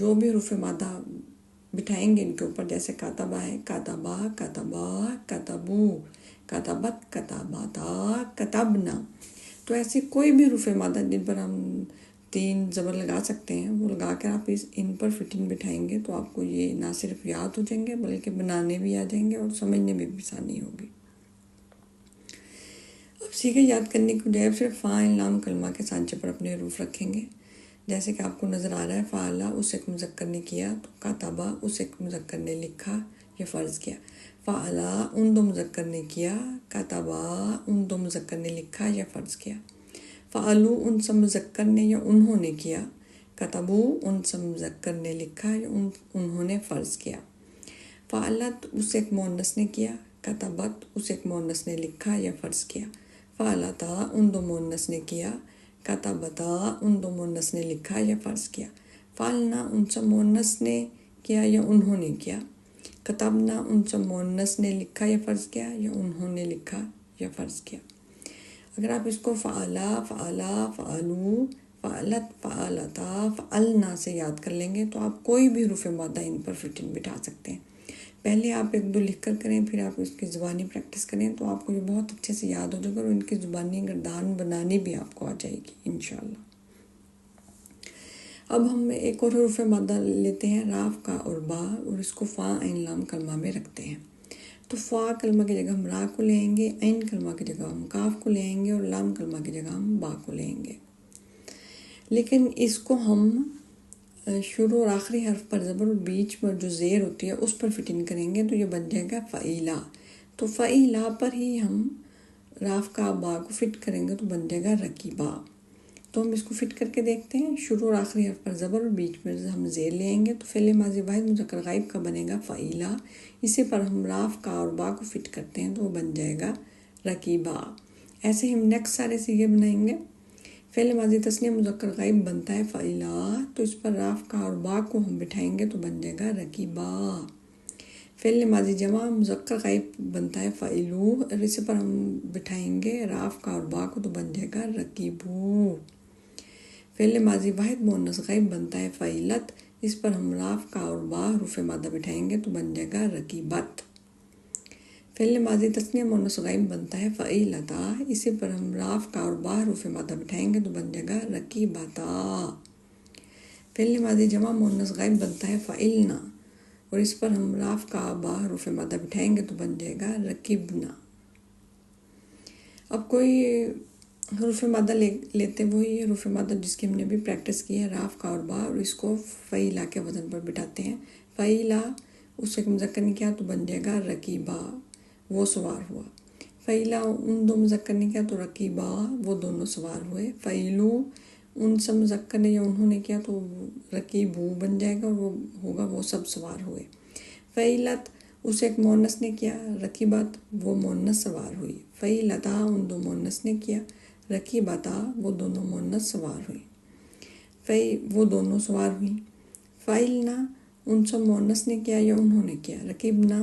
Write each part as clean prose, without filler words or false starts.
جو بھی حروف مادہ بٹھائیں گے ان کے اوپر، جیسے کاتبہ ہے، کاتبہ، کاتبہ، کاتبو، کاتبت، کاتباتا، کاتبنا، تو ایسے کوئی بھی حروف مادہ جن پر ہم 3 زبر لگا سکتے ہیں وہ لگا کر آپ ان پر فٹنگ بٹھائیں گے تو آپ کو یہ نہ صرف یاد ہو جائیں گے بلکہ بنانے بھی آ جائیں گے اور سمجھنے میں بھی آسانی ہوگی۔ اب سیکھے یاد کرنے کی بجائے صرف فاعل لام کلمہ کے سانچے پر اپنے حروف رکھیں گے، جیسے کہ آپ کو نظر آ رہا ہے فعلہ اس ایک مذکر نے کیا تو کاتبہ اس ایک مذکر نے لکھا یا فرض کیا، فعلہ ان 2 مذکر نے کیا، کاتبہ ان 2 مذکر نے لکھا یا فرض کیا، فعلو ان سب مذکر نے یا انہوں نے کیا، کتبو ان سب مذکر نے لکھا یا انہوں نے فرض کیا، فعلت اس ایک مؤنث نے کیا، کتبت اس ایک مؤنث نے لکھا یا فرض کیا، فعلتا ان 2 مؤنث نے کیا، کتبتا ان 2 مؤنث نے لکھا یا فرض کیا، فعلنا ان سب مؤنث نے کیا یا انہوں نے کیا، کتبنا ان سب مؤنث نے لکھا یا فرض کیا یا انہوں نے لکھا یا فرض کیا۔ اگر آپ اس کو فعلا، فعلا، فعلو، فعلت، فعلتا، فعلنا سے یاد کر لیں گے تو آپ کوئی بھی حروف مادہ ان پر فٹنگ بٹھا سکتے ہیں۔ پہلے آپ 1-2 لکھ کر کریں، پھر آپ اس کی زبانی پریکٹس کریں تو آپ کو یہ بہت اچھے سے یاد ہو جائے گا اور ان کی زبانی گردان بنانی بھی آپ کو آ جائے گی انشاءاللہ۔ اب ہم ایک اور حروف مادہ لیتے ہیں راف کا اور با، اور اس کو فا عین لام کلمہ میں رکھتے ہیں۔ تو فا کلمہ کی جگہ ہم را کو لیں گے، عین کلمہ کی جگہ ہم کاف کو لیں گے اور لام کلمہ کی جگہ ہم با کو لیں گے، لیکن اس کو ہم شروع اور آخری حرف پر زبر اور بیچ پر جو زیر ہوتی ہے اس پر فٹنگ کریں گے تو یہ بن جائے گا فعیلا، تو فعیلا پر ہی ہم راف کا با کو فٹ کریں گے تو بن جائے گا رکیبا۔ تو ہم اس کو فٹ کر کے دیکھتے ہیں، شروع اور آخری حرف پر زبر اور بیچ میں ہم زیر لیں گے تو فعل ماضی واحد مذکر غائب کا بنے گا فعیلا، اسی پر ہم راف کا اور با کو فٹ کرتے ہیں تو وہ بن جائے گا رکیبا۔ ایسے ہم نیکسٹ سارے صیغے بنائیں گے۔ فعل ماضی تثنیہ مذکر غائب بنتا ہے فعیلا، تو اس پر راف کا اور با کو ہم بٹھائیں گے تو بن جائے گا رکیبا۔ فعل ماضی جمع مذکر غائب بنتا ہے فعلو، اور اس پر ہم بٹھائیں گے راف کا اور با کو تو بن جائے گا رکیبو۔ فعل ماضی واحد مؤنث غائب بنتا ہے فعیلت، اس پر ہم راف کا اور با حروف مادہ بٹھائیں گے تو بن جائے گا رکیبت۔ فعل ماضی تثنیہ مؤنث غائب بنتا ہے فعیلتا، اسی پر ہم راف کا اور با حروف مادہ بٹھائیں گے تو بن جائے گا رکیبتا۔ فعل ماضی جمع مؤنث غائب بنتا ہے فعلنا، اور اس پر ہم راف کا با حروف مادہ بٹھائیں گے تو بن جائے گا رکیبنا۔ اب کوئی حروف مادہ لیتے وہی حروف مادہ جس کی ہم نے بھی پریکٹس کی ہے، راف کا اور با، اور اس کو فعیلا کے وزن پر بٹھاتے ہیں۔ فعیلا اس سے مذکر نے کیا تو بن جائے گا رکیبا، وہ سوار ہوا۔ فعیلا ان 2 مذکر نے کیا تو رکیبا، وہ دونوں سوار ہوئے۔ فعیلو ان سب مذکر نے یا انہوں نے کیا تو رکیبو بن جائے گا اور وہ ہوگا وہ سب سوار ہوئے۔ فعیلت اس ایک مؤنث نے کیا، رکیبت وہ مؤنث سوار ہوئی۔ فعیلتا ان 2 مؤنث نے کیا، رکیبتا وہ دونوں مؤنث سوار ہوئی، وہ دونوں سوار ہوئیں۔ فعلنا ان سب مؤنث نے کیا یا انہوں نے کیا، رکیبنا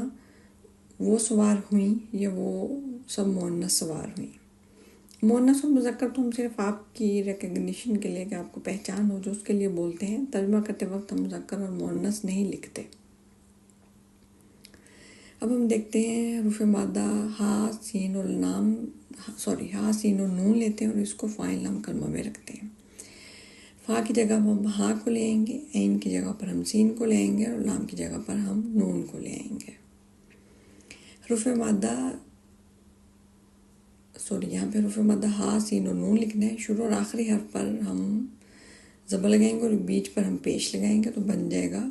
وہ سوار ہوئیں یا وہ سب مؤنث سوار ہوئیں۔ مؤنث اور مذکر تو ہم صرف آپ کی ریکگنیشن کے لیے کہ آپ کو پہچان ہو جو اس کے لیے بولتے ہیں، ترجمہ کرتے وقت ہم مذکر اور مؤنث نہیں لکھتے۔ اب ہم دیکھتے ہیں حروف مادہ ہا سین اور نون لیتے ہیں اور اس کو فاعل لام کلمہ میں رکھتے ہیں۔ فا کی جگہ ہم ہا کو لیں گے، عین کی جگہ پر ہم سین کو لیں گے اور لام کی جگہ پر ہم نون کو لیں گے۔ حروف مادہ یہاں پہ حروف مادہ ہا سین اور نون لکھنا ہے، شروع اور آخری حرف پر ہم زبر لگائیں گے اور بیچ پر ہم پیش لگائیں گے تو بن جائے گا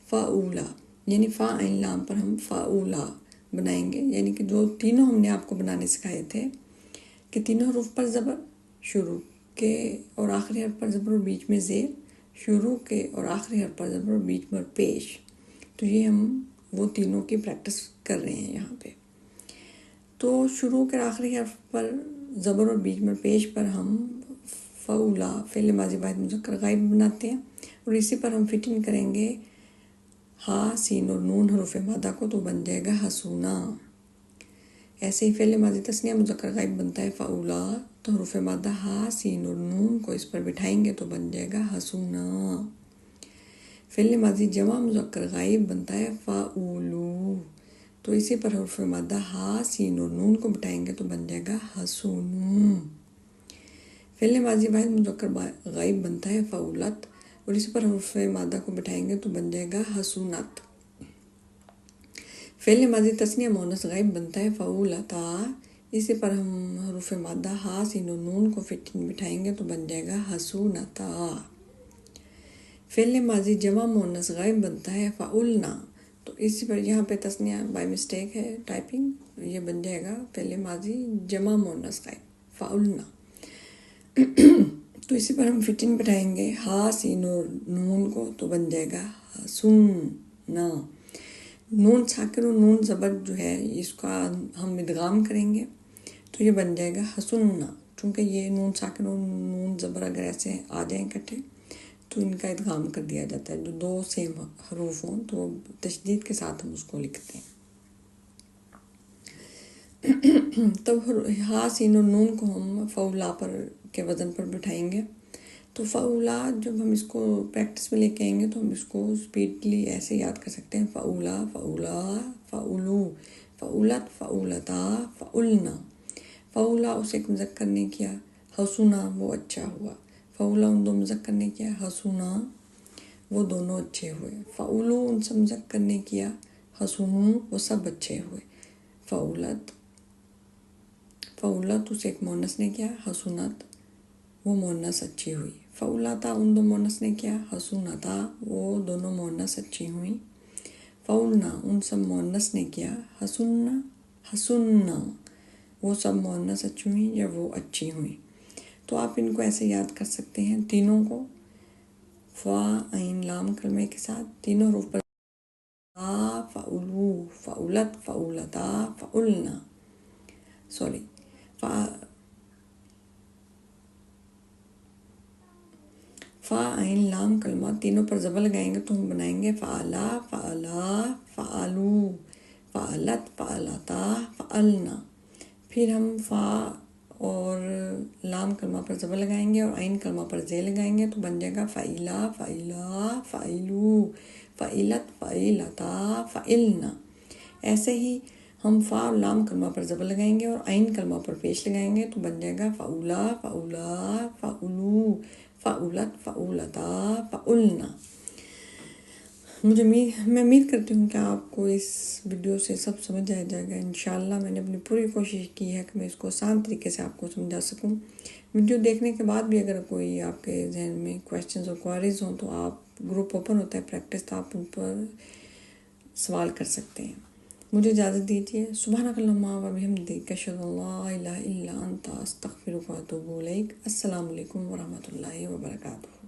فاولا، یعنی فا عین لام پر ہم فاولا بنائیں گے، یعنی کہ جو تینوں ہم نے آپ کو بنانے سکھائے تھے کہ تینوں حروف پر زبر، شروع کے اور آخری حرف پر زبر اور بیچ میں زیر، شروع کے اور آخری حرف پر زبر اور بیچ میں پیش، تو یہ ہم وہ تینوں کی پریکٹس کر رہے ہیں یہاں پہ۔ تو شروع کے آخری حرف پر زبر اور بیچ میں پیش پر ہم فعولا فعل ماضی واحد مذکر غائب بناتے ہیں اور اسی پر ہم فٹنگ کریں گے ہا سین اور نون حروف مادہ کو تو بن جائے گا حسونا۔ ایسے ہی فعل ماضی تثنیہ مذکر غائب بنتا ہے فعولا، تو حروف مادہ ہا سین اور نون کو اس پر بٹھائیں گے تو بن جائے گا حسونا۔ فعل ماضی جمع مذکر غائب بنتا ہے فاولو، تو اسی پر حرف مادہ ہا سین اور نون کو بٹھائیں گے تو بن جائے گا حسونو۔ فعل ماضی واحد مذکر غائب بنتا ہے فاولت، اور اسی پر حرف مادہ کو بٹھائیں گے تو بن جائے گا حسونت۔ فعل ماضی تثنیہ مؤنث غائب بنتا ہے فاولتا، اسی پر ہم حرف مادہ ہا سین و نون کو بٹھائیں گے تو بن جائے گا حسونتا۔ فعل ماضی جمع مؤنث غائب بنتا ہے فاولنا، تو اسی پر یہاں پہ تثنیہ بائی مسٹیک ہے ٹائپنگ، یہ بن جائے گا فعل ماضی جمع مؤنث غائب فاولنا۔ تو اسی پر ہم فٹنگ بٹھائیں گے ہا سین اور نون کو تو بن جائے گا حسننا۔ نون ساکن و نون زبر جو ہے اس کا ہم ادغام کریں گے تو یہ بن جائے گا حسننا، چونکہ یہ نون ساکن و نون زبر اگر ایسے آ جائیں اکٹھے تو ان کا ادغام کر دیا جاتا ہے، جو دو سیم حروف ہوں تو تشدید کے ساتھ ہم اس کو لکھتے ہیں۔ تب ہا سین و نون کو ہم فاولا پر کے وزن پر بٹھائیں گے، تو فاولا جب ہم اس کو پریکٹس میں لے کے آئیں گے تو ہم اس کو اسپیڈلی ایسے یاد کر سکتے ہیں، فاولا فاولا فاولو فاولت فاولتا فاولنا۔ فاولا اسے ایک مذکر نے کیا، حسنا وہ اچھا ہوا، فاولا ان دو مذکر نے کیا، حسنا وہ دونوں اچھے ہوئے، فاولو ان سب مذکر نے کیا، حسنو وہ سب اچھے ہوئے، فاولت فاولت اسے ایک مونس نے کیا، حسنت وہ مونس اچھی ہوئی، فاولتا ان دو مونس نے کیا، حسنتا وہ دونوں مونس اچھی ہوئیں، فاولنا ان سب مونس نے کیا، حسنا حسنا وہ سب مونس اچھی ہوئیں یا وہ اچھی ہوئیں۔ تو آپ ان کو ایسے یاد کر سکتے ہیں تینوں کو، فا عین لام کلمے کے ساتھ تینوں حروف پر فا فاولو فاولت فاولتا فاولنا، فا عین لام کلمہ تینوں پر زبر لگائیں گے تو ہم بنائیں گے فعلا فعلا فعلو فعلت فعلتا فعلنا۔ پھر ہم فا اور لام کلمہ پر زبر لگائیں گے اور عین کلمہ پر زے لگائیں گے تو بن جائے گا فعیلا فعیلا فعیلو فعیلت فعیلتا فعلنا۔ ایسے ہی ہم فا اور لام کلمہ پر زبر لگائیں گے اور عین کلمہ پر پیش لگائیں گے تو بن جائے گا فعولا فعولا فعلو فعولت فعولتا فعلنا۔ میں امید کرتی ہوں کہ آپ کو اس ویڈیو سے سب سمجھ آ جائے گا انشاءاللہ۔ میں نے اپنی پوری کوشش کی ہے کہ میں اس کو آسان طریقے سے آپ کو سمجھا سکوں۔ ویڈیو دیکھنے کے بعد بھی اگر کوئی آپ کے ذہن میں کویسچنز اور کوائریز ہوں تو آپ گروپ اوپن ہوتا ہے پریکٹس، تو آپ ان پر سوال کر سکتے ہیں۔ مجھے اجازت دیجیے، سبحانک اللہم و بحمدک اشہد ان لا الہ الا انت استغفرک و اتوب الیک۔ السلام علیکم ورحمۃ اللہ وبرکاتہ۔